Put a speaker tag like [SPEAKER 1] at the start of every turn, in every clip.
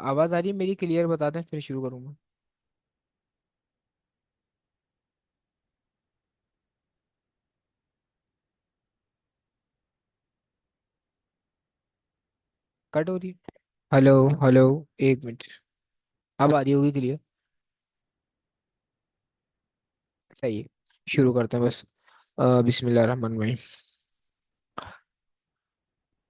[SPEAKER 1] आवाज आ रही है मेरी? क्लियर बता दें फिर शुरू करूंगा। कट हो रही है? हेलो। हेलो। एक मिनट। अब आ रही होगी क्लियर? सही है। शुरू करते हैं बस। बिस्मिल्लाह रहमान रहीम।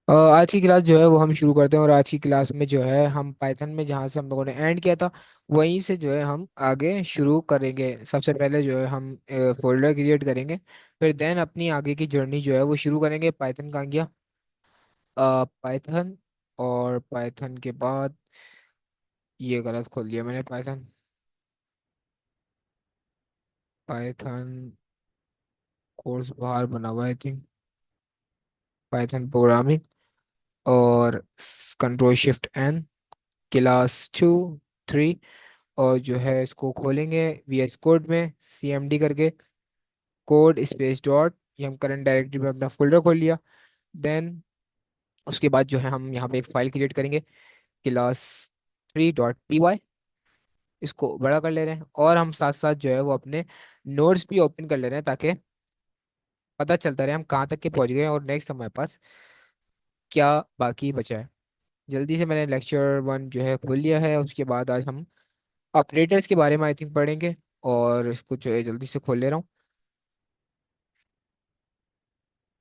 [SPEAKER 1] आज की क्लास जो है वो हम शुरू करते हैं, और आज की क्लास में जो है हम पाइथन में जहाँ से हम लोगों ने एंड किया था वहीं से जो है हम आगे शुरू करेंगे। सबसे पहले जो है हम फोल्डर क्रिएट करेंगे, फिर देन अपनी आगे की जर्नी जो है वो शुरू करेंगे। पाइथन कहाँ गया? पाइथन। और पाइथन के बाद ये गलत खोल दिया मैंने। पाइथन। पाइथन कोर्स बाहर बना हुआ है आई थिंक। Python programming. और कंट्रोल शिफ्ट एन, क्लास 2 3। और जो है इसको खोलेंगे VS कोड में CMD करके, कोड स्पेस डॉट। ये हम करंट डायरेक्टरी में अपना फोल्डर खोल लिया। देन उसके बाद जो है हम यहाँ पे एक फाइल क्रिएट करेंगे, class3.py। इसको बड़ा कर ले रहे हैं, और हम साथ साथ जो है वो अपने नोट्स भी ओपन कर ले रहे हैं, ताकि पता चलता रहे हम कहाँ तक के पहुंच गए हैं और नेक्स्ट हमारे पास क्या बाकी बचा है। जल्दी से मैंने लेक्चर 1 जो है खोल लिया है। उसके बाद आज हम ऑपरेटर्स के बारे में आई थिंक पढ़ेंगे, और इसको जो है जल्दी से खोल ले रहा हूँ।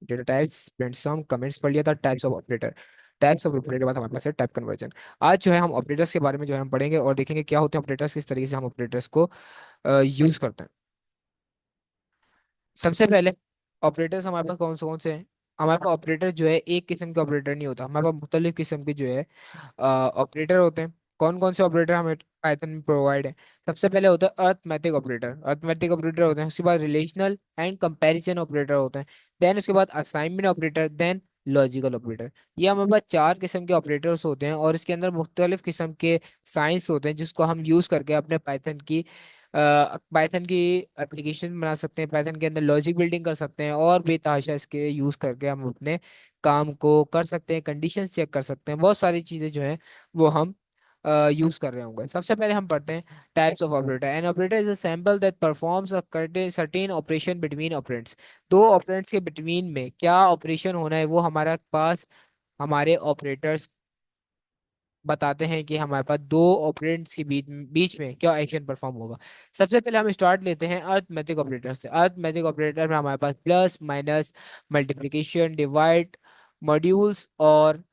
[SPEAKER 1] डेटा टाइप्स, प्रिंट सम, कमेंट्स पढ़ लिया था। Types of operator. Types of operator के बाद हमारे पास है टाइप कन्वर्जन। आज जो है हम ऑपरेटर्स के बारे में जो है हम पढ़ेंगे और देखेंगे क्या होते हैं ऑपरेटर्स, किस तरीके से हम ऑपरेटर्स को यूज करते हैं। सबसे पहले ऑपरेटर्स हमारे पास कौन से हैं? हमारे पास ऑपरेटर जो है एक किस्म के ऑपरेटर नहीं होता, हमारे पास मुख्तलिफ किस्म के जो है ऑपरेटर होते हैं। कौन कौन से ऑपरेटर हमें पाइथन में प्रोवाइड है? सबसे पहले होता है अर्थमेटिक ऑपरेटर। अर्थमेटिक ऑपरेटर होते हैं, उसके बाद रिलेशनल एंड कंपैरिजन ऑपरेटर होते हैं। देन उसके बाद assignment operator, then logical operator. ये हमारे पास चार किस्म के ऑपरेटर्स होते हैं, और इसके अंदर मुख्तलिफ किस्म के साइंस होते हैं जिसको हम यूज करके अपने पाइथन की एप्लीकेशन बना सकते हैं। पाइथन के अंदर लॉजिक बिल्डिंग कर सकते हैं, और बेतहाशा इसके यूज करके हम अपने काम को कर सकते हैं, कंडीशन चेक कर सकते हैं, बहुत सारी चीजें जो है वो हम यूज कर रहे होंगे। सबसे पहले हम पढ़ते हैं types of operator. An operator is a sample that performs a certain operation between operands. दो ऑपरेंड्स के बिटवीन में क्या ऑपरेशन होना है वो हमारे पास हमारे ऑपरेटर्स बताते हैं कि हमारे पास दो ऑपरेंड्स के बीच बीच में क्या एक्शन परफॉर्म होगा। सबसे पहले हम स्टार्ट लेते हैं अर्थमेटिक ऑपरेटर से। अर्थमेटिक ऑपरेटर में हमारे पास plus, minus, multiplication, divide, modulus, और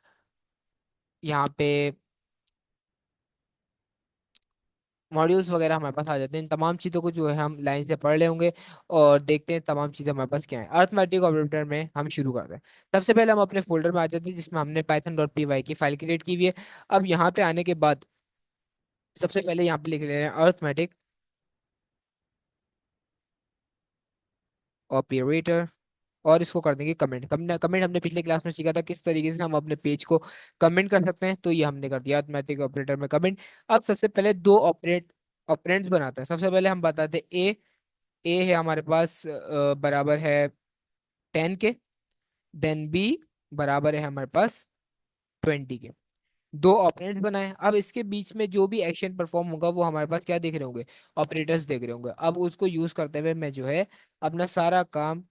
[SPEAKER 1] यहाँ पे मॉड्यूल्स वगैरह हमारे पास आ जाते हैं। इन तमाम चीज़ों को जो है हम लाइन से पढ़ ले होंगे, और देखते हैं तमाम चीज़ें हमारे पास क्या है। अर्थमेटिक ऑपरेटर में हम शुरू करते हैं। सबसे पहले हम अपने फोल्डर में आ जाते हैं जिसमें हमने python.py की फाइल क्रिएट की हुई है। अब यहाँ पे आने के बाद सबसे पहले यहाँ पे लिख ले रहे हैं अर्थमेटिक ऑपरेटर, और इसको कर देंगे कमेंट। कमेंट कमेंट हमने पिछले क्लास में सीखा था किस तरीके से हम अपने पेज को कमेंट कर सकते हैं, तो ये हमने कर दिया अरिथमेटिक ऑपरेटर में कमेंट। अब सबसे पहले दो ऑपरेंड्स बनाते हैं। सबसे पहले हम बताते हैं ए है हमारे पास बराबर है 10 के। देन बी बराबर है हमारे पास 20 के। दो ऑपरेंड्स बनाए। अब इसके बीच में जो भी एक्शन परफॉर्म होगा वो हमारे पास क्या देख रहे होंगे? ऑपरेटर्स देख रहे होंगे। अब उसको यूज करते हुए मैं जो है अपना सारा काम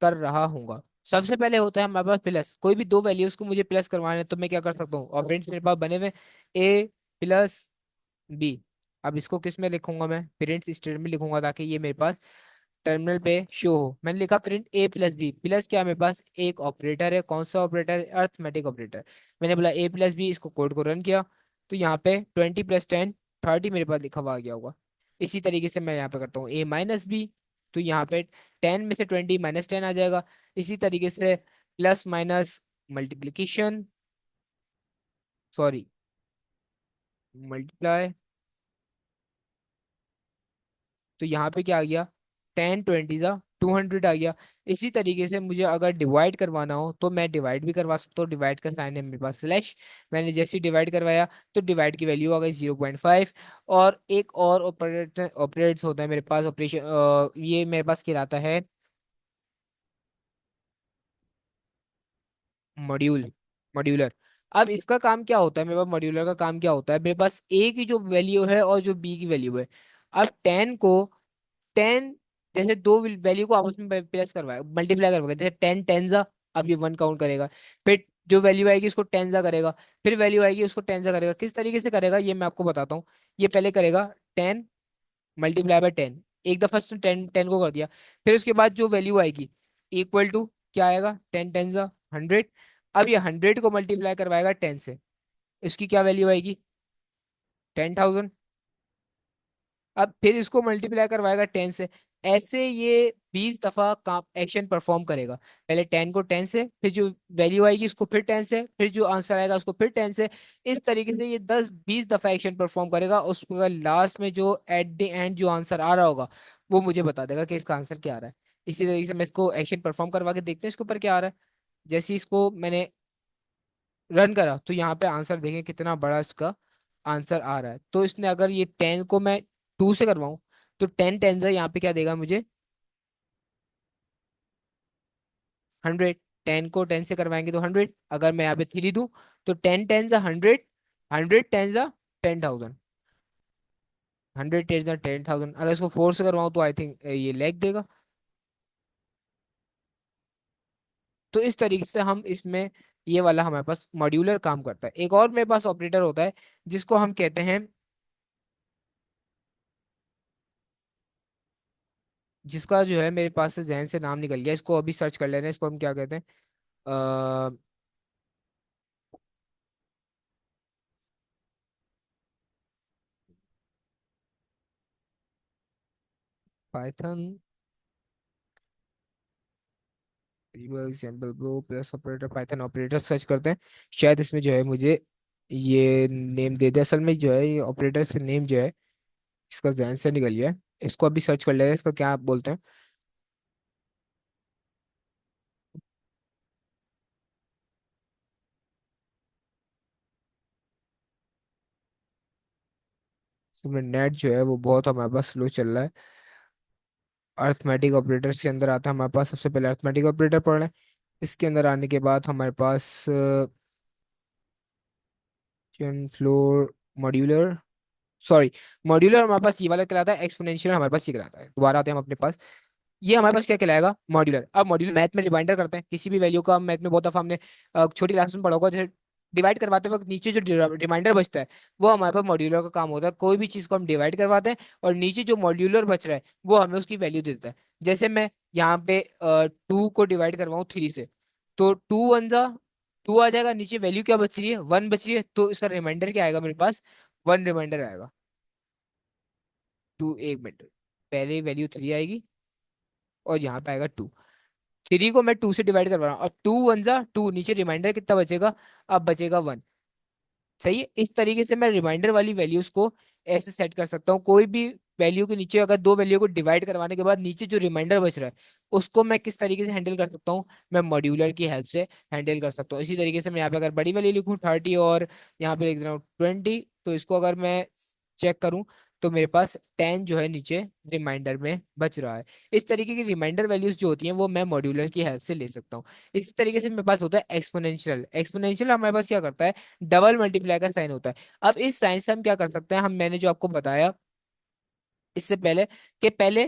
[SPEAKER 1] कर रहा हूँ। सबसे पहले होता है हमारे पास प्लस। कोई भी दो वैल्यूज को मुझे प्लस करवाना है तो मैं क्या कर सकता हूँ? ऑपरेंड्स मेरे पास बने हुए A+B। अब इसको किस में लिखूंगा? मैं प्रिंट स्टेटमेंट में लिखूंगा, ताकि ये मेरे पास टर्मिनल पे शो हो। मैंने लिखा प्रिंट A+B। प्लस क्या है मेरे पास? एक ऑपरेटर है। कौन सा ऑपरेटर? Arithmetic operator. मैंने बोला A+B, इसको कोड को रन किया तो यहाँ पे 20+10 30 मेरे पास लिखा हुआ आ गया होगा। इसी तरीके से मैं यहाँ पे करता हूँ A-B, तो यहाँ पे 10 में से 20 -10 आ जाएगा। इसी तरीके से plus minus multiplication, sorry, multiply, तो यहाँ पे क्या आ गया? 10 20 200 आ गया। इसी तरीके से मुझे अगर डिवाइड करवाना हो तो मैं डिवाइड भी करवा सकता हूँ। डिवाइड का साइन है मेरे पास स्लैश। मैंने जैसे डिवाइड करवाया तो डिवाइड की वैल्यू आ गई 0.5। और एक और ऑपरेट्स होता है मेरे पास ऑपरेशन, ये मेरे पास कहलाता है मॉड्यूल, मॉड्यूलर। अब इसका काम क्या होता है, मेरे पास मॉड्यूलर का काम क्या होता है, मेरे पास ए की जो वैल्यू है और जो बी की वैल्यू है। अब 10 को 10, जैसे दो वैल्यू को आपस में प्लस करवाएगा, मल्टीप्लाई करवाएगा, जैसे 10 टेन जा, अब ये 1 काउंट करेगा। फिर जो वैल्यू आएगी उसको 10 जा करेगा, फिर वैल्यू आएगी उसको 10 जा करेगा। किस तरीके से करेगा ये मैं आपको बताता हूँ। ये पहले करेगा 10 × 10 एक दफा उसने 10 10 को कर दिया। फिर उसके बाद जो वैल्यू आएगी इक्वल टू क्या आएगा, 10 × 10 = 100। अब ये 100 को मल्टीप्लाई करवाएगा 10 से, इसकी क्या वैल्यू आएगी, 10,000। अब फिर इसको मल्टीप्लाई करवाएगा 10 से। ऐसे ये 20 दफा काम एक्शन परफॉर्म करेगा। पहले 10 को 10 से, फिर जो वैल्यू आएगी उसको फिर 10 से, फिर जो आंसर आएगा उसको फिर 10 से। इस तरीके से ये 10 20 दफा एक्शन परफॉर्म करेगा। उसका लास्ट में जो एट द एंड जो आंसर आ रहा होगा वो मुझे बता देगा कि इसका आंसर क्या आ रहा है। इसी तरीके से मैं इसको एक्शन परफॉर्म करवा के देखते हैं इसके ऊपर क्या आ रहा है। जैसे ही इसको मैंने रन करा तो यहाँ पे आंसर देखें कितना बड़ा इसका आंसर आ रहा है। तो इसने अगर ये 10 को मैं 2 से करवाऊं तो 10 × 10 यहाँ पे क्या देगा मुझे, 100। 10 को 10 से करवाएंगे तो 100। अगर मैं यहाँ पे 3 दूं तो 10 × 10 = 100, 100 × 10 = 10,000, 100 × 10 = 10,000। अगर इसको 4 से करवाऊं तो आई थिंक ये लैग देगा। तो इस तरीके से हम इसमें, ये वाला हमारे पास मॉड्यूलर काम करता है। एक और मेरे पास ऑपरेटर होता है जिसको हम कहते हैं, जिसका जो है मेरे पास से जहन से नाम निकल गया, इसको अभी सर्च कर लेना। इसको हम क्या कहते हैं, Python example bro plus operator, Python operator search करते हैं। शायद इसमें जो है मुझे ये नेम दे दे। असल में जो है ये ऑपरेटर से नेम जो है इसका जहन से निकल गया है। इसको अभी सर्च कर लेगा, इसका क्या बोलते हैं। इसमें नेट जो है वो बहुत हमारे पास स्लो चल रहा है। अर्थमेटिक ऑपरेटर के अंदर आता है हमारे पास, सबसे पहले अर्थमेटिक ऑपरेटर पढ़ रहे हैं। इसके अंदर आने के बाद हमारे पास chain floor modular, sorry, modular हमारे पास ये वाला कहलाता है, एक्सपोनेंशियल हमारे पास ये कहलाता है। दोबारा आते हैं हम अपने पास। ये हमारे पास क्या कहलाएगा, मॉड्यूलर। अब मॉड्यूलर मैथ में रिमाइंडर करते हैं किसी भी वैल्यू का। मैथ में बहुत दफा हमने छोटी क्लास में पढ़ा होगा, जैसे डिवाइड करवाते वक्त नीचे जो रिमाइंडर बचता है वो हमारे पास मॉड्यूलर का काम होता है। कोई भी चीज को हम डिवाइड करवाते हैं और नीचे जो मॉड्यूलर बच रहा है वो हमें उसकी वैल्यू देता है। जैसे मैं यहाँ पे 2 को डिवाइड करवाऊँ 3 से, तो 2 आ जाएगा, नीचे वैल्यू क्या बच रही है, 1 बच रही है, तो इसका रिमाइंडर क्या आएगा मेरे पास, 1 रिमाइंडर आएगा। 2, 1 मिनट, पहले वैल्यू 3 आएगी और यहाँ पे आएगा 2। 3 को मैं 2 से डिवाइड करवा रहा हूँ, अब 2 1 = 2, नीचे रिमाइंडर कितना बचेगा, अब बचेगा 1। सही है। इस तरीके से मैं रिमाइंडर वाली वैल्यूज को ऐसे सेट कर सकता हूँ। कोई भी वैल्यू के नीचे अगर दो वैल्यू को डिवाइड करवाने के बाद नीचे जो रिमाइंडर बच रहा है उसको मैं किस तरीके से हैंडल कर सकता हूँ, मैं मॉड्यूलर की हेल्प से हैंडल कर सकता हूँ। इसी तरीके से मैं यहाँ पे अगर बड़ी वैल्यू लिखूँ 30 और यहाँ पे लिख रहा हूँ 20, तो इसको अगर मैं चेक करूँ तो मेरे पास 10 जो है नीचे रिमाइंडर में बच रहा है। इस तरीके की रिमाइंडर वैल्यूज जो होती हैं वो मैं मॉड्यूलर की हेल्प से ले सकता हूँ। इसी तरीके से मेरे पास होता है एक्सपोनेंशियल। एक्सपोनेंशियल हमारे पास क्या करता है, डबल मल्टीप्लाई का साइन होता है। अब इस साइन से हम क्या कर सकते हैं, हम मैंने जो आपको बताया इससे पहले कि पहले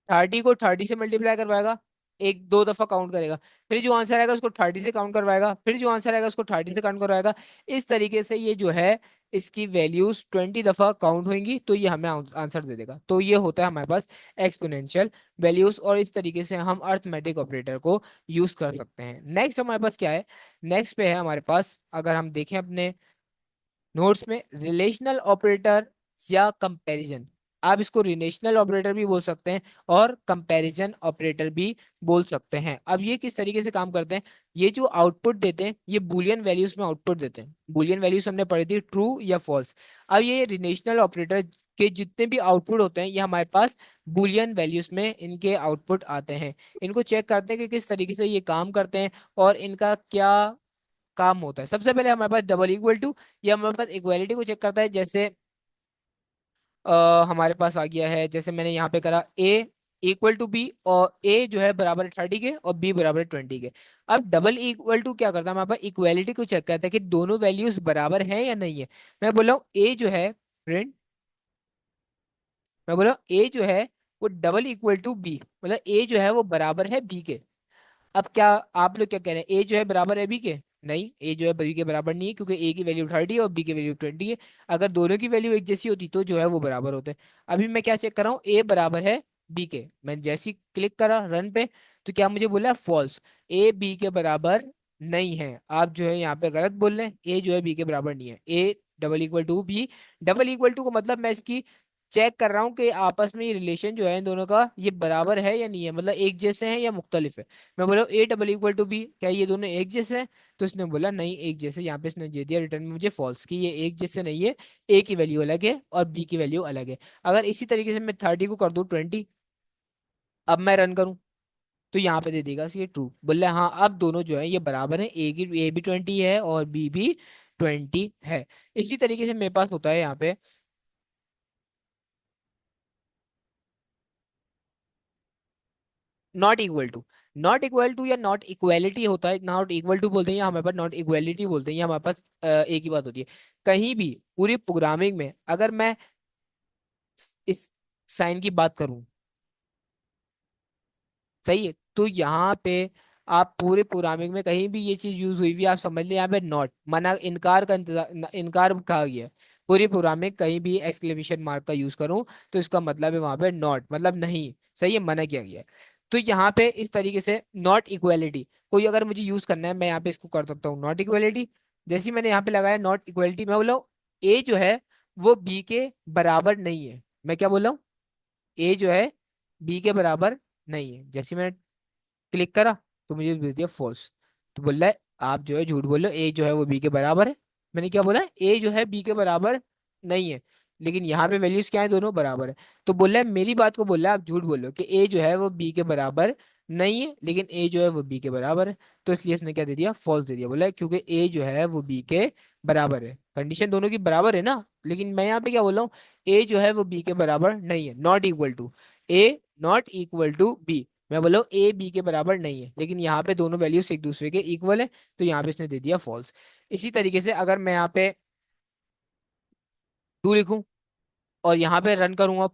[SPEAKER 1] 30 को 30 से मल्टीप्लाई करवाएगा, एक दो दफा काउंट करेगा, फिर जो आंसर आएगा उसको 30 से काउंट करवाएगा, फिर जो आंसर आएगा उसको 30 से काउंट करवाएगा। इस तरीके से ये जो है इसकी वैल्यूज 20 दफा काउंट होंगी तो ये हमें आंसर दे देगा। तो ये होता है हमारे पास एक्सपोनेंशियल वैल्यूज, और इस तरीके से हम अर्थमेटिक ऑपरेटर को यूज कर सकते हैं। नेक्स्ट हमारे पास क्या है, नेक्स्ट पे है हमारे पास, अगर हम देखें अपने नोट्स में, रिलेशनल ऑपरेटर या कंपैरिजन। आप इसको रिलेशनल ऑपरेटर भी बोल सकते हैं और कंपैरिजन ऑपरेटर भी बोल सकते हैं। अब ये किस तरीके से काम करते हैं, ये जो आउटपुट देते हैं ये बुलियन वैल्यूज में आउटपुट देते हैं। बुलियन वैल्यूज हमने पढ़ी थी, ट्रू या फॉल्स। अब ये रिलेशनल ऑपरेटर के जितने भी आउटपुट होते हैं ये हमारे पास बुलियन वैल्यूज में इनके आउटपुट आते हैं। इनको चेक करते हैं कि किस तरीके से ये काम करते हैं और इनका क्या काम होता है। सबसे पहले हमारे पास डबल इक्वल टू, ये हमारे पास इक्वालिटी को चेक करता है। जैसे हमारे पास आ गया है, जैसे मैंने यहाँ पे करा ए इक्वल टू बी, और ए जो है बराबर है 30 के और बी बराबर है 20 के। अब डबल इक्वल टू क्या करता है, हमारे पास इक्वालिटी को चेक करता है कि दोनों वैल्यूज बराबर हैं या नहीं है। मैं बोला हूँ ए जो है फ्रेंड, मैं बोला ए जो है वो डबल इक्वल टू बी, मतलब ए जो है वो बराबर है बी के। अब क्या आप लोग क्या कह रहे हैं, ए जो है बराबर है बी के? नहीं, ए जो है बी के बराबर नहीं है, क्योंकि ए की वैल्यू 30 है और बी की वैल्यू 20 है। अगर दोनों की वैल्यू एक जैसी होती तो जो है वो बराबर होते। अभी मैं क्या चेक कर रहा हूँ, ए बराबर है बी के, मैं जैसे ही क्लिक करा रन पे, तो क्या मुझे बोला फॉल्स, ए बी के बराबर नहीं है। आप जो है यहाँ पे गलत बोल रहे हैं, ए जो है बी के बराबर नहीं है। A double equal to B, double equal to को मतलब मैं इसकी चेक कर रहा हूँ कि आपस में ये रिलेशन जो है इन दोनों का ये बराबर है या नहीं है, मतलब एक जैसे हैं या मुख्तलिफ है। मैं बोला A double equal to B, क्या ये दोनों एक जैसे हैं? तो इसने बोला नहीं एक जैसे, यहाँ पे इसने दे दिया रिटर्न में मुझे फॉल्स, कि ये एक जैसे नहीं है, ए की वैल्यू अलग है और बी की वैल्यू अलग है। अगर इसी तरीके से मैं 30 को कर दूं 20, अब मैं रन करूं, तो यहाँ पे दे देगा ये ट्रू, बोल रहा है हाँ अब दोनों जो है ये बराबर है, ए भी 20 है और बी भी 20 है। इसी तरीके से मेरे पास होता है यहाँ पे not equal to. Not equal to या नॉट इक्वालिटी होता है, नॉट इक्वल टू बोलते हैं या हमारे पास नॉट इक्वालिटी बोलते हैं, या हमारे पास एक ही बात होती है। कहीं भी पूरी प्रोग्रामिंग में अगर मैं इस साइन की बात करूं, सही है, तो यहाँ पे आप पूरे प्रोग्रामिंग में कहीं भी ये चीज यूज हुई हुई है, आप समझ लें यहाँ पे नॉट मना इनकार का इनकार कहा गया है। पूरी प्रोग्रामिंग कहीं भी एक्सक्लेमेशन मार्क का यूज करूं, तो इसका मतलब है वहां पे नॉट मतलब नहीं, सही है, मना किया गया है। तो यहाँ पे इस तरीके से नॉट इक्वालिटी कोई अगर मुझे यूज करना है, मैं यहाँ पे इसको कर सकता हूँ नॉट इक्वालिटी। जैसे ही मैंने यहाँ पे लगाया नॉट इक्वालिटी, मैं बोला ए जो है वो बी के बराबर नहीं है। मैं क्या बोला हूँ, ए जो है बी के बराबर नहीं है। जैसे मैंने क्लिक करा तो मुझे दे दिया फॉल्स, तो बोल रहा है आप जो है झूठ बोल रहे हो, ए जो है वो बी के बराबर है। मैंने क्या बोला, ए जो है बी के बराबर नहीं है, लेकिन यहाँ पे वैल्यूज क्या है, दोनों बराबर है। तो बोल रहा है मेरी बात को बोल रहा है आप झूठ बोल रहे हो कि ए जो है वो बी के बराबर नहीं है, लेकिन ए जो है वो बी के बराबर है। तो इसलिए इसने क्या दे दिया, फॉल्स दे दिया। बोला है क्योंकि ए जो है वो बी के बराबर है, कंडीशन दोनों की बराबर है ना। लेकिन मैं यहाँ पे क्या बोल रहा हूँ, ए जो है वो बी के बराबर नहीं है, not equal to A, not equal to B. मैं बोला ए बी के बराबर नहीं है, लेकिन यहाँ पे दोनों वैल्यूज एक दूसरे के इक्वल है, तो यहाँ पे इसने दे दिया फॉल्स। इसी तरीके से अगर मैं यहाँ पे टू लिखूं और यहाँ पे रन करूंगा,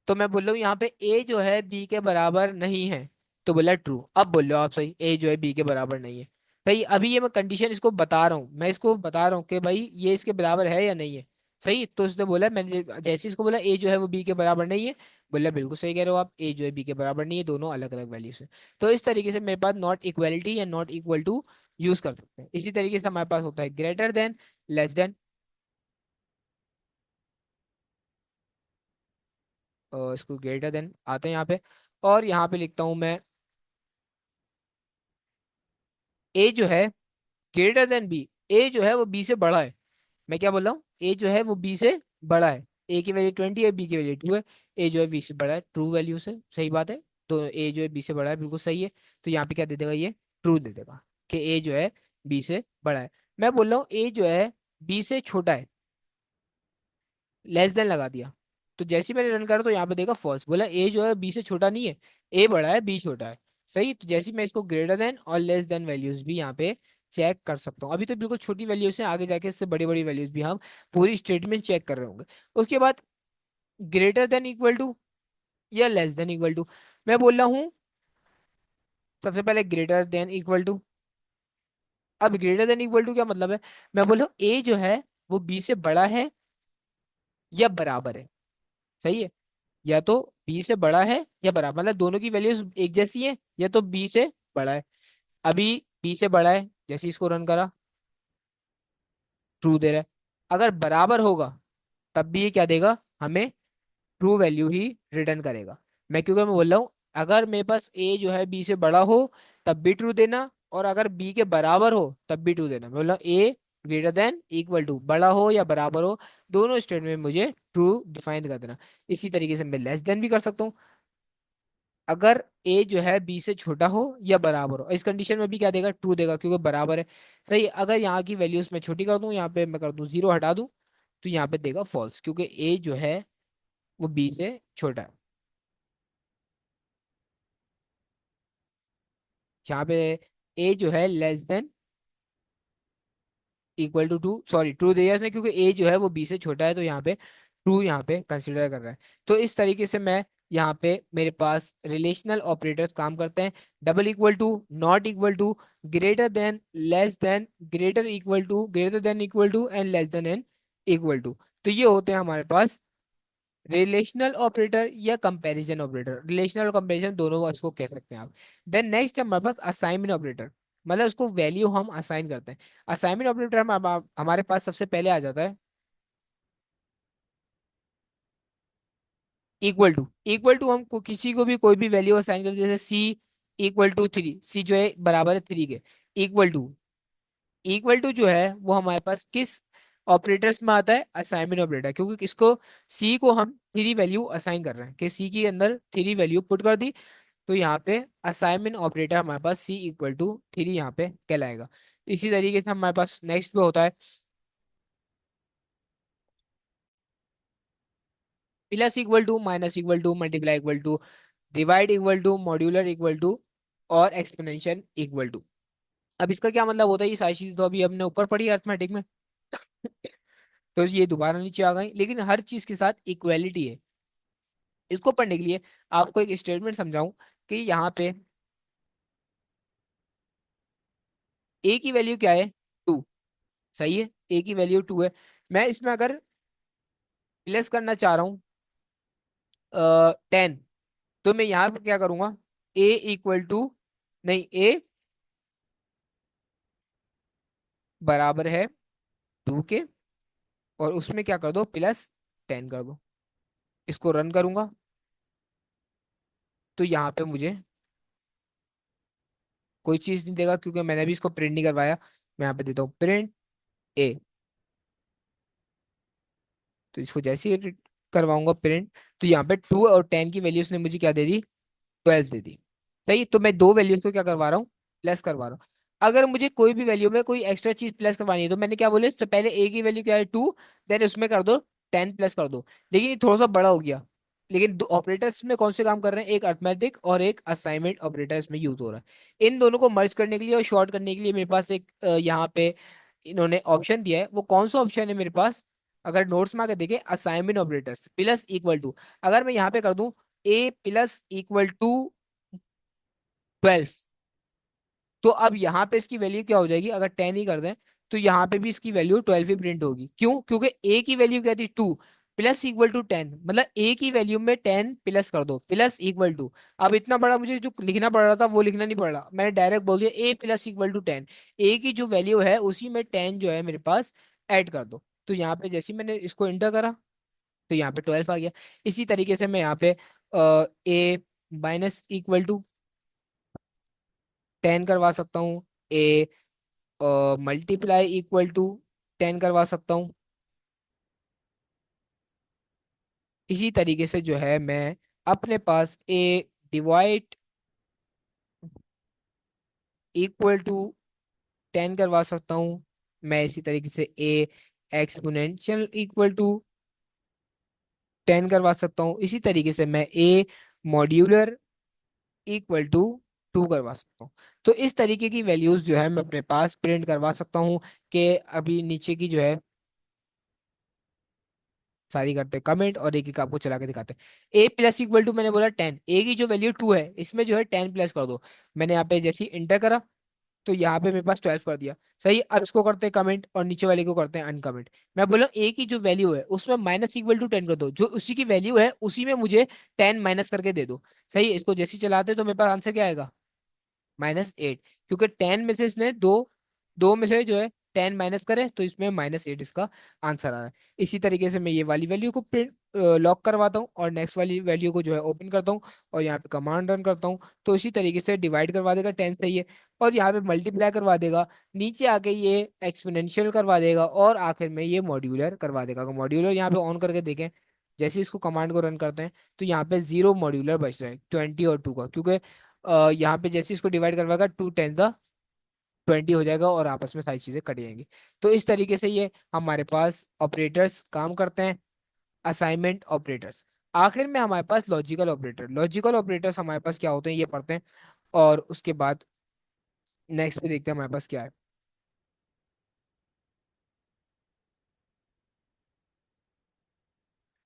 [SPEAKER 1] तो मैं बोल रहा हूँ यहाँ पे ए जो है बी के बराबर नहीं है, तो बोला ट्रू। अब बोल रहे हो आप सही, ए जो है बी के बराबर नहीं है। सही, अभी ये मैं कंडीशन इसको बता रहा हूँ, मैं इसको बता रहा हूँ कि भाई ये इसके बराबर है या नहीं है। सही, तो उसने बोला, मैंने जैसे इसको बोला ए जो है वो बी के बराबर नहीं है, बोला बिल्कुल सही कह रहे हो आप, ए जो है बी के बराबर नहीं है, दोनों अलग अलग वैल्यूज है। तो इस तरीके से मेरे पास नॉट इक्वलिटी या नॉट इक्वल टू यूज कर सकते हैं। इसी तरीके से हमारे पास होता है ग्रेटर देन, लेस देन। इसको ग्रेटर देन आते हैं यहाँ पे, और यहाँ पे लिखता हूँ मैं ए जो है ग्रेटर देन बी, ए जो है वो बी से बड़ा है। मैं क्या बोल रहा हूँ, ए जो है वो बी से बड़ा है, ए की वैल्यू 20 है, बी की वैल्यू 2 है, ए जो है बी से बड़ा है, ट्रू वैल्यू से, सही बात है। तो ए जो है बी से बड़ा है, बिल्कुल सही है। तो यहाँ पे क्या दे देगा, ये ट्रू दे देगा कि ए जो है बी से बड़ा है। मैं बोल रहा हूँ ए जो है बी से छोटा है, लेस देन लगा दिया, तो जैसे ही मैंने रन करा तो यहाँ पे देखा फॉल्स, बोला ए जो है बी से छोटा नहीं है, ए बड़ा है बी छोटा है। सही, तो जैसे ही मैं इसको ग्रेटर देन और लेस देन वैल्यूज भी यहाँ पे चेक कर सकता हूँ। अभी तो बिल्कुल छोटी वैल्यूज है, आगे जाके इससे बड़ी बड़ी वैल्यूज भी हम पूरी स्टेटमेंट चेक कर रहे होंगे। उसके बाद ग्रेटर देन इक्वल टू या लेस देन इक्वल टू, मैं बोल रहा हूँ सबसे पहले ग्रेटर देन इक्वल टू। अब ग्रेटर देन इक्वल टू क्या मतलब है, मैं बोल रहा हूँ ए जो है वो बी से बड़ा है या बराबर है। सही है, या तो बी से बड़ा है या बराबर, मतलब दोनों की वैल्यूज एक जैसी है, या तो बी से बड़ा है। अभी बी से बड़ा है, जैसे इसको रन करा ट्रू दे रहा है। अगर बराबर होगा तब भी ये क्या देगा हमें, ट्रू वैल्यू ही रिटर्न करेगा। मैं बोल रहा हूँ अगर मेरे पास ए जो है बी से बड़ा हो तब भी ट्रू देना, और अगर बी के बराबर हो तब भी ट्रू देना। मैं बोल रहा हूँ ए ग्रेटर देन इक्वल टू, बड़ा हो या बराबर हो, दोनों स्टेटमेंट में मुझे ट्रू डिफाइन कर देना। इसी तरीके से मैं लेस देन भी कर सकता हूँ, अगर ए जो है बी से छोटा हो या बराबर हो, इस कंडीशन में भी क्या देगा, ट्रू देगा, क्योंकि बराबर है। सही, अगर यहाँ की वैल्यूज मैं छोटी कर दूं, यहाँ पे मैं कर दूं जीरो हटा दूं, तो यहाँ पे देगा फॉल्स, क्योंकि ए जो है वो बी से छोटा है। जहाँ पे ए जो है less than equal to two, sorry true दिया इसने क्योंकि ए जो है वो बी से छोटा है, तो यहाँ पे ट्रू यहाँ पे कंसिडर कर रहा है। तो इस तरीके से मैं यहाँ पे मेरे पास रिलेशनल ऑपरेटर्स काम करते हैं। Double equal to, not equal to, greater than, less than, greater equal to, greater than equal to and less than and equal to. तो ये होते हैं हमारे पास रिलेशनल ऑपरेटर या कंपैरिजन ऑपरेटर। रिलेशनल और कंपैरिजन दोनों इसको कह सकते हैं आप। देन नेक्स्ट है हमारे पास असाइनमेंट ऑपरेटर, मतलब उसको वैल्यू हम असाइन करते हैं। असाइनमेंट ऑपरेटर हमारे पास सबसे पहले आ जाता है इक्वल टू। इक्वल टू हम किसी को भी कोई भी वैल्यू असाइन करते हैं, जैसे सी इक्वल टू थ्री, सी जो है बराबर है थ्री के। इक्वल टू, इक्वल टू जो है वो हमारे पास किस ऑपरेटर्स में आता है, असाइनमेंट ऑपरेटर, क्योंकि इसको सी को हम थ्री वैल्यू असाइन कर रहे हैं कि सी के अंदर थ्री वैल्यू पुट कर दी। तो यहाँ पे असाइनमेंट ऑपरेटर हमारे पास सी इक्वल टू थ्री यहाँ पे कहलाएगा। इसी तरीके से हमारे पास नेक्स्ट पे होता है plus equal to, minus equal to, multiply equal to, divide equal to, modular equal to और एक्सपोनेंशियल इक्वल टू। अब इसका क्या मतलब होता है, ये सारी चीजें तो अभी हमने ऊपर पढ़ी अर्थमेटिक में, तो ये दोबारा नीचे आ गई, लेकिन हर चीज के साथ इक्वेलिटी है। इसको पढ़ने के लिए आपको एक स्टेटमेंट समझाऊं कि यहाँ पे ए की वैल्यू क्या है, टू। सही है, ए की वैल्यू टू है। मैं इसमें अगर प्लस करना चाह रहा हूँ टेन, तो मैं यहाँ पे क्या करूंगा, ए इक्वल टू, नहीं, ए बराबर है टू के, और उसमें क्या कर दो, प्लस टेन कर दो। इसको रन करूंगा तो यहाँ पे मुझे कोई चीज नहीं देगा, क्योंकि मैंने भी इसको प्रिंट नहीं करवाया। मैं यहाँ पे देता हूँ प्रिंट ए। तो इसको जैसे ही करवाऊंगा प्रिंट, तो यहाँ पे टू और टेन की वैल्यू उसने मुझे क्या दे दी, ट्वेल्व दे दी। सही, तो मैं दो वैल्यूज को क्या करवा रहा हूँ, प्लस करवा रहा हूँ। अगर मुझे कोई भी वैल्यू में कोई एक्स्ट्रा चीज प्लस करवानी है, तो मैंने क्या बोले, इससे पहले ए की वैल्यू क्या है, टू, देन उसमें कर दो टेन प्लस कर दो। लेकिन ये थोड़ा सा बड़ा हो गया। लेकिन दो ऑपरेटर्स में कौन से काम कर रहे हैं, एक अर्थमेटिक और एक असाइनमेंट ऑपरेटर इसमें यूज हो रहा है। इन दोनों को मर्ज करने के लिए और शॉर्ट करने के लिए मेरे पास एक यहाँ पे इन्होंने ऑप्शन दिया है। वो कौन सा ऑप्शन है मेरे पास, अगर नोट्स में आकर देखें, assignment operators plus equal to. अगर मैं यहाँ पे कर दूं ए प्लस इक्वल टू 12, तो अब यहाँ पे इसकी वैल्यू क्या हो जाएगी, अगर 10 ही कर दें, तो यहाँ पे भी इसकी वैल्यू 12 ही प्रिंट होगी। क्यों, क्योंकि ए की वैल्यू क्या थी, टू, प्लस इक्वल टू 10, मतलब ए की वैल्यू में 10 प्लस कर दो, प्लस इक्वल टू। अब इतना बड़ा मुझे जो लिखना पड़ रहा था वो लिखना नहीं पड़ रहा, मैंने डायरेक्ट बोल दिया ए प्लस इक्वल टू 10। ए की जो वैल्यू है उसी में 10 जो है मेरे पास ऐड कर दो। तो यहाँ पे जैसे ही मैंने इसको इंटर करा, तो यहाँ पे 12 आ गया। इसी तरीके से मैं यहाँ पे ए माइनस इक्वल टू 10 करवा सकता हूँ, ए मल्टीप्लाई इक्वल टू 10 करवा सकता हूँ। इसी तरीके से जो है मैं अपने पास ए डिवाइड इक्वल टू 10 करवा सकता हूँ। मैं इसी तरीके से ए एक्सपोनेंशियल इक्वल टू 10 करवा सकता हूँ। इसी तरीके से मैं ए मॉड्यूलर इक्वल टू टू करवा सकता हूँ। तो इस तरीके की वैल्यूज जो है मैं अपने पास प्रिंट करवा सकता हूँ। कि अभी नीचे की जो है सारी करते हैं कमेंट, और एक एक आपको चला के दिखाते हैं। ए प्लस इक्वल टू, मैंने बोला 10, ए की जो वैल्यू 2 है इसमें जो है 10 प्लस कर दो। मैंने यहाँ पे जैसे ही इंटर करा, तो यहाँ पे मेरे पास 12 कर दिया। सही, अब इसको करते हैं कमेंट और नीचे वाले को करते हैं अनकमेंट। मैं बोला ए की जो वैल्यू है उसमें माइनस इक्वल टू 10 कर दो, जो उसी की वैल्यू है उसी में मुझे 10 माइनस करके दे दो। सही, इसको जैसे ही चलाते तो मेरे पास आंसर क्या आएगा, -8, क्योंकि 10 में से इसने दो, दो में से जो है 10 माइनस करे, तो इसमें -8 इसका आंसर आ रहा है। इसी तरीके से मैं ये वाली वैल्यू को प्रिंट लॉक करवाता हूँ और नेक्स्ट वाली वैल्यू को जो है ओपन करता हूँ, और यहाँ पे कमांड रन करता हूँ, तो इसी तरीके से डिवाइड करवा देगा 10 से ये, और यहाँ पे मल्टीप्लाई करवा देगा, नीचे आके ये एक्सपोनेंशियल करवा देगा, और आखिर में ये मॉड्यूलर करवा देगा। अगर मॉड्यूलर यहाँ पे ऑन करके देखें, जैसे इसको कमांड को रन करते हैं, तो यहाँ पे जीरो मॉड्यूलर बच रहा है 20 और 2 का, क्योंकि यहाँ पे जैसे इसको डिवाइड करवाएगा 2 10 20 हो जाएगा, और आपस में सारी चीजें कट जाएंगी। तो इस तरीके से ये हमारे पास ऑपरेटर्स काम करते हैं, असाइनमेंट ऑपरेटर्स। आखिर में हमारे पास लॉजिकल ऑपरेटर। लॉजिकल ऑपरेटर्स हमारे पास क्या होते हैं ये पढ़ते हैं, और उसके बाद नेक्स्ट पे देखते हैं हमारे पास क्या है।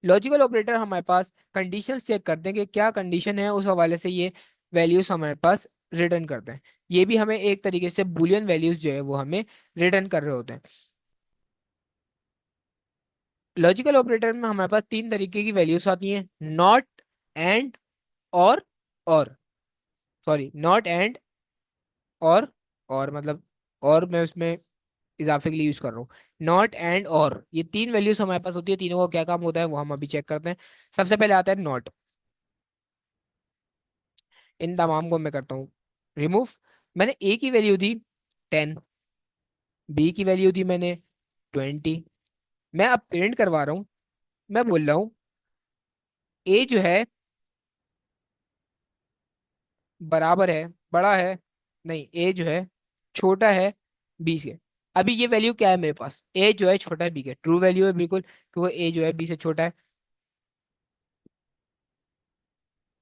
[SPEAKER 1] लॉजिकल ऑपरेटर हमारे पास कंडीशन चेक करते हैं कि क्या कंडीशन है, उस हवाले से ये वैल्यूज हमारे पास रिटर्न करते हैं। ये भी हमें एक तरीके से बुलियन वैल्यूज जो है वो हमें रिटर्न कर रहे होते हैं। लॉजिकल ऑपरेटर में हमारे पास तीन तरीके की वैल्यूज आती हैं, नॉट, एंड, और सॉरी, नॉट, एंड, और मतलब, और मैं उसमें इजाफे के लिए यूज कर रहा हूँ। नॉट, एंड, और ये तीन वैल्यूज हमारे पास होती है। तीनों का क्या काम होता है वो हम अभी चेक करते हैं। सबसे पहले आता है नॉट। इन तमाम को मैं करता हूँ रिमूव। मैंने ए की वैल्यू दी 10, बी की वैल्यू दी मैंने 20। मैं अब प्रिंट करवा रहा हूँ। मैं बोल रहा हूँ ए जो है बराबर है, बड़ा है, नहीं, ए जो है छोटा है बी से। अभी ये वैल्यू क्या है मेरे पास, ए जो है छोटा है बी के, ट्रू वैल्यू है बिल्कुल, क्योंकि ए जो है बी से छोटा है।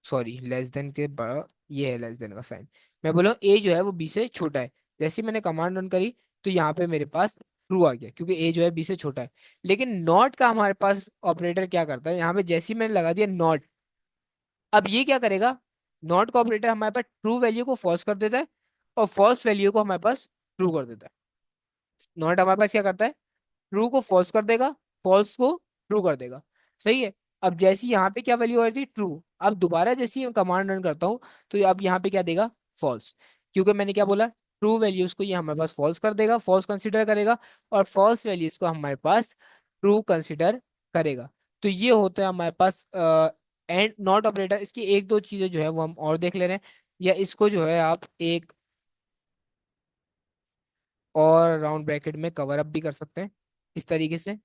[SPEAKER 1] सॉरी, लेस देन के बड़ा, ये है लेस देन का साइन। मैं बोला ए जो है वो बी से छोटा है। जैसे ही मैंने कमांड रन करी तो यहाँ पे मेरे पास ट्रू आ गया, क्योंकि ए जो है बी से छोटा है। लेकिन नॉट का हमारे पास ऑपरेटर क्या करता है, यहाँ पे जैसे ही मैंने लगा दिया नॉट, अब ये क्या करेगा, नॉट का ऑपरेटर हमारे पास ट्रू वैल्यू को फॉल्स कर देता है और फॉल्स वैल्यू को हमारे पास ट्रू कर देता है। नॉट हमारे पास क्या करता है, ट्रू को फॉल्स कर देगा, फॉल्स को ट्रू कर देगा। सही है। अब जैसी यहाँ पे क्या वैल्यू आ रही थी, ट्रू, अब दोबारा जैसी मैं कमांड रन करता हूँ तो अब यहाँ पे क्या देगा, फॉल्स, क्योंकि मैंने क्या बोला, ट्रू वैल्यूज को ये हमारे पास फॉल्स कर देगा, फॉल्स कंसिडर करेगा, और फॉल्स वैल्यूज को हमारे पास ट्रू कंसिडर करेगा। तो ये होता है हमारे पास एंड नॉट ऑपरेटर। इसकी एक दो चीजें जो है वो हम और देख ले रहे हैं, या इसको जो है आप एक और राउंड ब्रैकेट में कवर अप भी कर सकते हैं इस तरीके से,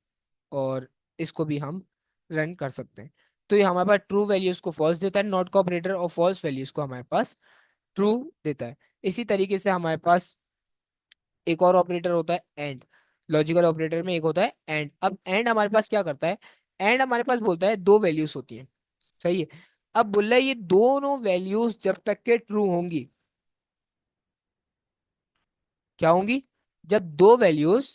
[SPEAKER 1] और इसको भी हम रन कर सकते हैं। तो ये हमारे पास ट्रू वैल्यूज को फॉल्स देता है नॉट का ऑपरेटर, और फॉल्स वैल्यूज को हमारे पास ट्रू देता है। इसी तरीके से हमारे पास एक और ऑपरेटर होता है एंड। लॉजिकल ऑपरेटर में एक होता है एंड। अब एंड हमारे पास क्या करता है, एंड हमारे पास बोलता है दो वैल्यूज होती हैं। सही है। अब बोल रहा है ये दोनों वैल्यूज जब तक के ट्रू होंगी, क्या होंगी, जब दो वैल्यूज,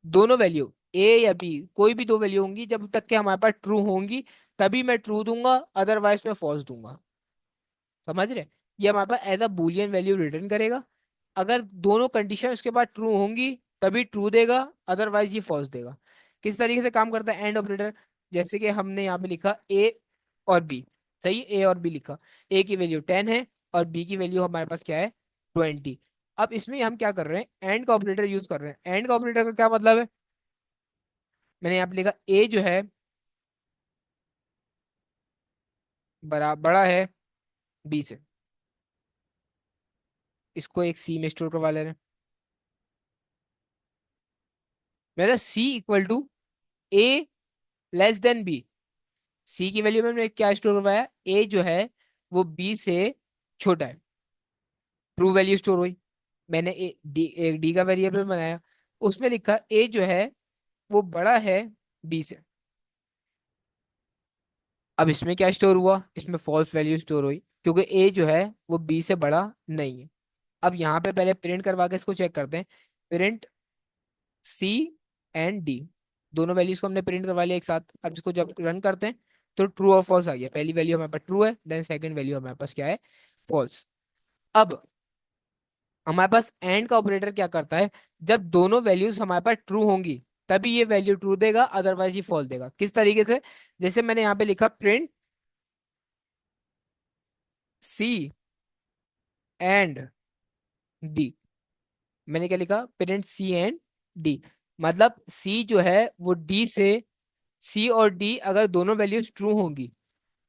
[SPEAKER 1] दोनों वैल्यू ए या बी, कोई भी दो वैल्यू होंगी, जब तक के हमारे पास ट्रू होंगी तभी मैं ट्रू दूंगा, अदरवाइज मैं फॉल्स दूंगा। समझ रहे। ये हमारे पास as a boolean value return करेगा। अगर दोनों कंडीशन उसके बाद ट्रू होंगी तभी ट्रू देगा, अदरवाइज ये फॉल्स देगा। किस तरीके से काम करता है एंड ऑपरेटर, जैसे कि हमने यहाँ पे लिखा ए और बी। सही, ए और बी लिखा, ए की वैल्यू 10 है और बी की वैल्यू हमारे पास क्या है, 20। अब इसमें हम क्या कर रहे हैं, एंड का ऑपरेटर यूज कर रहे हैं। एंड का ऑपरेटर का क्या मतलब है, मैंने यहाँ पे लिखा ए जो है बड़ा है बी से, इसको एक सी में स्टोर करवा ले रहे हैं। मेरा C equal to A less than B. C की वैल्यू में हमने क्या स्टोर करवाया, ए जो है वो बी से छोटा है, ट्रू वैल्यू स्टोर हुई। मैंने एक डी का वेरिएबल बनाया, उसमें लिखा ए जो है वो बड़ा है बी से। अब इसमें क्या स्टोर हुआ, इसमें फॉल्स वैल्यू स्टोर हुई, क्योंकि ए जो है वो बी से बड़ा नहीं है। अब यहाँ पे पहले प्रिंट करवा के इसको चेक करते हैं। प्रिंट सी एंड डी, दोनों वैल्यूज को हमने प्रिंट करवा लिया एक साथ। अब इसको जब रन करते हैं तो ट्रू और फॉल्स आ गया। पहली वैल्यू हमारे पास ट्रू है, देन सेकंड वैल्यू हमारे पास क्या है, फॉल्स। अब हमारे पास एंड का ऑपरेटर क्या करता है, जब दोनों वैल्यूज हमारे पास ट्रू होंगी तभी ये वैल्यू ट्रू देगा, अदरवाइज ये फॉल्स देगा। किस तरीके से, जैसे मैंने यहाँ पे लिखा प्रिंट सी एंड डी। मैंने क्या लिखा, प्रिंट सी एंड डी, मतलब सी जो है वो डी से, सी और डी अगर दोनों वैल्यूज ट्रू होंगी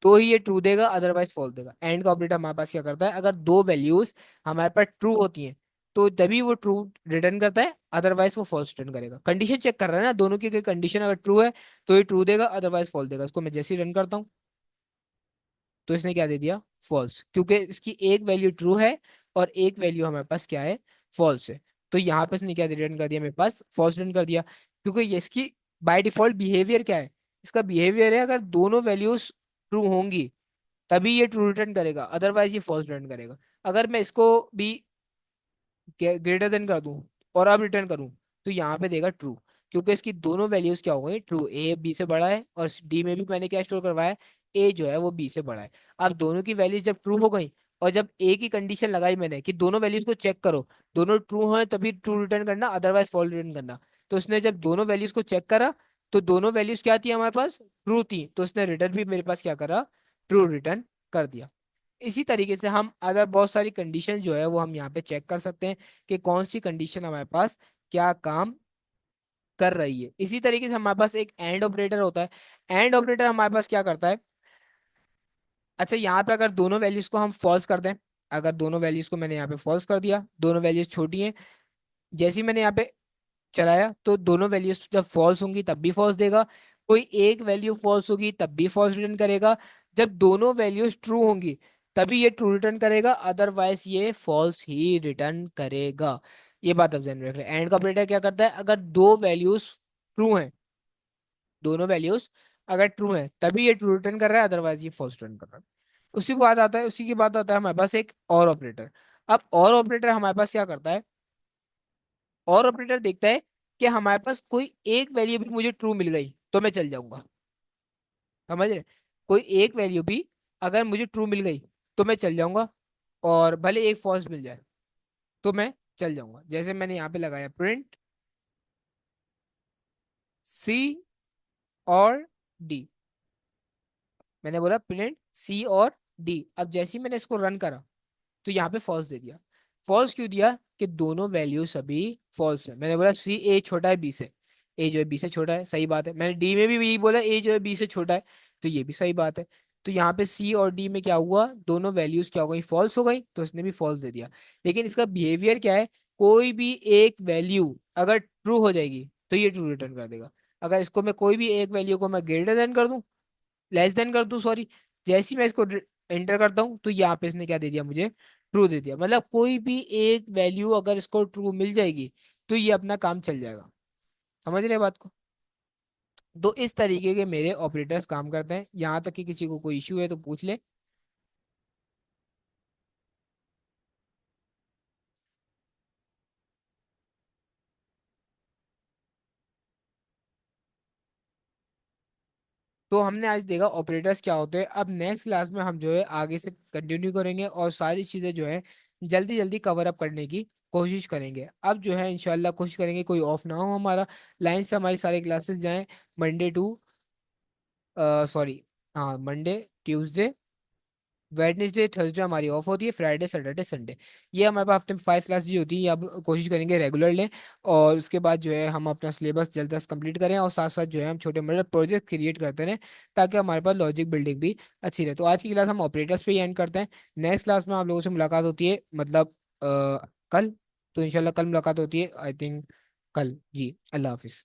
[SPEAKER 1] तो ही ये ट्रू देगा, अदरवाइज फॉल्स देगा। एंड का ऑपरेटर हमारे पास क्या करता है, अगर दो वैल्यूज हमारे पास ट्रू होती हैं तो तभी वो ट्रू रिटर्न करता है, अदरवाइज वो फॉल्स रिटर्न करेगा। कंडीशन चेक कर रहा है ना, दोनों की कंडीशन अगर ट्रू है तो ये ट्रू देगा, अदरवाइज फॉल्स देगा। इसको मैं जैसे ही रन करता हूँ तो इसने क्या दे दिया, फॉल्स, क्योंकि इसकी एक वैल्यू ट्रू है और एक वैल्यू हमारे पास क्या है, फॉल्स है। तो यहाँ पे इसने क्या रिटर्न कर दिया, मेरे पास फॉल्स रिटर्न कर दिया, क्योंकि ये इसकी बाय डिफॉल्ट बिहेवियर क्या है, इसका बिहेवियर है अगर दोनों वैल्यूज ट्रू होंगी तभी ये ट्रू रिटर्न करेगा, अदरवाइज ये फॉल्स रिटर्न करेगा। अगर मैं इसको भी ग्रेटर देन कर दूं और अब रिटर्न करूं, तो यहाँ पे देगा ट्रू, क्योंकि इसकी दोनों वैल्यूज क्या हो गई, ट्रू। ए बी से बड़ा है और डी में भी मैंने क्या स्टोर करवाया है, ए जो है वो बी से बड़ा है। अब दोनों की वैल्यूज जब ट्रू हो गई, और जब ए की कंडीशन लगाई मैंने कि दोनों वैल्यूज को चेक करो, दोनों ट्रू हो तभी ट्रू रिटर्न करना, अदरवाइज फॉल्स रिटर्न करना। तो उसने जब दोनों वैल्यूज को चेक करा, तो दोनों वैल्यूज क्या थी हमारे पास, ट्रू थी, तो उसने रिटर्न भी मेरे पास क्या करा, ट्रू रिटर्न कर दिया। इसी तरीके से हम अदर बहुत सारी कंडीशन जो है वो हम यहाँ पे चेक कर सकते हैं कि कौन सी कंडीशन हमारे पास क्या काम कर रही है। इसी तरीके से हमारे पास एक एंड ऑपरेटर होता है। एंड ऑपरेटर हमारे पास क्या करता है, अच्छा यहाँ पे अगर दोनों वैल्यूज को हम फॉल्स कर दें, अगर दोनों वैल्यूज को मैंने यहाँ पे फॉल्स कर दिया, दोनों वैल्यूज छोटी हैं, जैसे ही मैंने यहाँ पे चलाया तो दोनों वैल्यूज जब फॉल्स होंगी तब भी फॉल्स देगा, कोई एक वैल्यू फॉल्स होगी तब भी फॉल्स रिटर्न करेगा, जब दोनों वैल्यूज ट्रू होंगी तभी ये ट्रू रिटर्न करेगा, अदरवाइज ये फॉल्स ही रिटर्न करेगा। ये बात अब ध्यान में रख रहे हैं। एंड का ऑपरेटर क्या करता है, अगर दो वैल्यूज ट्रू हैं, दोनों वैल्यूज अगर ट्रू है तभी ये ट्रू रिटर्न कर रहा है, अदरवाइज ये फॉल्स रिटर्न कर रहा है। उसी के बाद आता है हमारे पास एक और ऑपरेटर। अब और ऑपरेटर हमारे पास क्या करता है, और ऑपरेटर देखता है कि हमारे पास कोई एक वैल्यू भी मुझे ट्रू मिल गई तो मैं चल जाऊंगा। समझ रहे, कोई एक वैल्यू भी अगर मुझे ट्रू मिल गई तो मैं चल जाऊंगा, और भले एक फॉल्स मिल जाए तो मैं चल जाऊंगा। जैसे मैंने यहाँ पे लगाया प्रिंट सी और डी, मैंने बोला प्रिंट सी और डी। अब जैसे ही मैंने इसको रन करा तो यहाँ पे फॉल्स दे दिया। फॉल्स क्यों दिया, कि दोनों वैल्यूज अभी फॉल्स है। मैंने बोला सी ए छोटा है बी से, ए जो है बी से छोटा है, सही बात है। मैंने डी में भी यही बोला, ए जो है बी से छोटा है, तो ये भी सही बात है। तो यहाँ पे सी और डी में क्या हुआ, दोनों वैल्यूज क्या हो गई, फॉल्स हो गई, तो उसने भी फॉल्स दे दिया। लेकिन इसका बिहेवियर क्या है, कोई भी एक वैल्यू अगर ट्रू हो जाएगी तो ये ट्रू रिटर्न कर देगा। अगर इसको मैं कोई भी एक वैल्यू को मैं ग्रेटर देन कर दूं, लेस देन कर दूं सॉरी, जैसे ही मैं इसको एंटर करता हूँ तो यहाँ पे इसने क्या दे दिया मुझे, ट्रू दे दिया। मतलब कोई भी एक वैल्यू अगर इसको ट्रू मिल जाएगी तो ये अपना काम चल जाएगा। समझ रहे बात को। तो इस तरीके के मेरे ऑपरेटर्स काम करते हैं। यहाँ तक कि किसी को कोई इश्यू है तो पूछ ले। तो हमने आज देखा ऑपरेटर्स क्या होते हैं। अब नेक्स्ट क्लास में हम जो है आगे से कंटिन्यू करेंगे और सारी चीज़ें जो है जल्दी जल्दी कवर अप करने की कोशिश करेंगे। अब जो है इंशाल्लाह कोशिश करेंगे कोई ऑफ ना हो हमारा, लाइन से हमारी सारी क्लासेस जाएं, मंडे टू सॉरी, हाँ मंडे ट्यूसडे वेडनेसडे थर्सडे हमारी ऑफ होती है, फ्राइडे सैटरडे संडे, ये हमारे पास हफ्ते में 5 क्लास जो होती है। ये अब कोशिश करेंगे रेगुलर लें, और उसके बाद जो है हम अपना सिलेबस जल्द से जल्द कंप्लीट करें, और साथ साथ जो है हम छोटे मोटे प्रोजेक्ट क्रिएट करते रहें, ताकि हमारे पास लॉजिक बिल्डिंग भी अच्छी रहे। तो आज की क्लास हम ऑपरेटर्स पे ही एंड करते हैं। नेक्स्ट क्लास में आप लोगों से मुलाकात होती है, मतलब कल। तो इंशाल्लाह कल मुलाकात होती है, आई थिंक कल। जी, अल्लाह हाफिज़।